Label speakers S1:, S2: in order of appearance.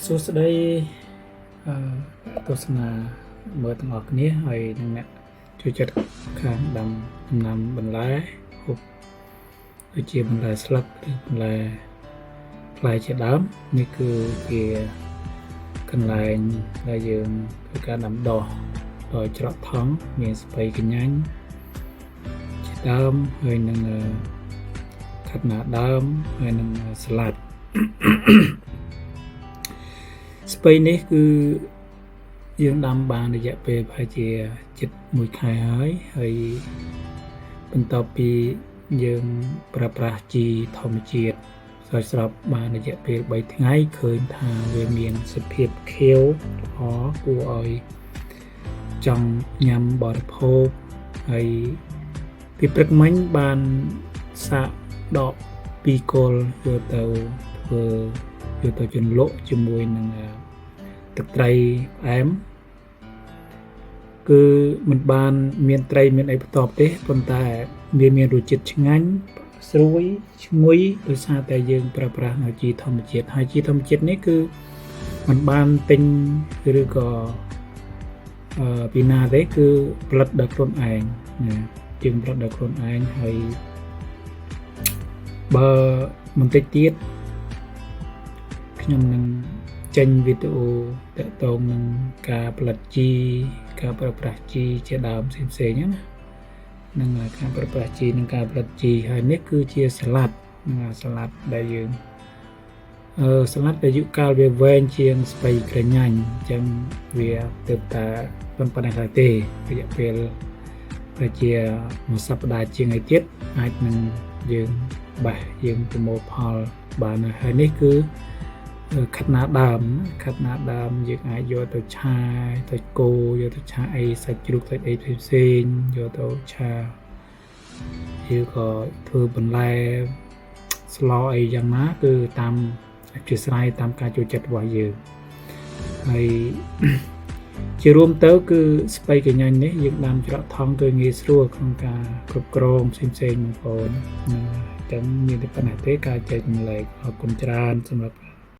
S1: សួស្តីទស្សនាមើលទាំងអស់គ្នាហើយនឹងអ្នកជួយចិត្តខាងដាំដំណាំបន្លែហូបដូចជាបន្លែស្លឹកឬបន្លែផ្លែជាដើមនេះគឺជាកន្លែងដែលយើងធ្វើការដាំដុះដោយច្រកថង់មានស្ពៃកញ្ញាញ់ជាដើមហើយនឹងខាត់ណាដើមហើយនឹងស្លាត់ស្ពៃនេះគឺយើងដាំបានរយៈពេលប្រហែលជាជិត1ខែហើយបន្ទាប់ពីយើងប្រើប្រាស់ជីធម្មជាតិស្រោចស្រពបានរយៈពេល3ថ្ងៃឃើញថាវាមានសភាពខៀវល្អគួរឲ្យចង់ញ៉ាំបរិភោគហើយពីព្រឹកមិញបានសាកដក2គល់យកទៅជន្លក់ជាមួយនឹងទឹកត្រីផ្អែមគឺមិនបានមានត្រីមានអីបន្ទាប់ទេប៉ុន្តែវាមានរសជាតិឆ្ងាញ់ស្រួយឈ្ងុយដោយសារតែយើងប្រើប្រាស់នៅជីធម្មជាតិហើយជីធម្មជាតិនេះគឺมันបានទិញឬក៏ពីណាទេគឺផលិតដោយខ្លួនឯងណាយើងផលិតដោយខ្លួនឯងហើយបើបន្តិចទៀតខ្ញុំនឹងចេញវីដេអូតាក់ទងនឹងការផលិតជីការប្រើប្រាស់ជីជាដើមផ្សេងៗណានឹងការប្រើប្រាស់ជីនិងការផលិតជីហើយនេះគឺជាសាឡាត់សាឡាត់ដែលយើងសាឡាត់ដែលអាយុកាលវាវែងជាងស្ពៃក្រញាញ់អញ្ចឹងវាទៅតែប៉ុណ្ណេះហើយទេរយៈពេលប្រហែលជាមួយសប្តាហ៍ជាងឯទៀតអាចនឹងយើងបេះយើងប្រមូលផលបានហើយនេះគឺខាត់ណាដើមយើងអាចយកទៅឆាទៅកូរយកទៅឆាអីសាច់ជ្រូកសាច់អីផ្សេងយកទៅឆាឬក៏ធ្វើបន្លែស្លអីយ៉ាងណាគឺតាមជាស្រ័យតាមការចូលចិត្តរបស់យើងហើយជារួមទៅគឺស្ពៃកញ្ញាញ់នេះយើងដាំច្រកថង់គឺងាយស្រួលក្នុងការគ្រប់គ្រងផ្សេងៗបងប្អូនចឹងមានតែប៉ុណ្ណេះទេការចែករំលែកអរគុណច្រើនសម្រាប់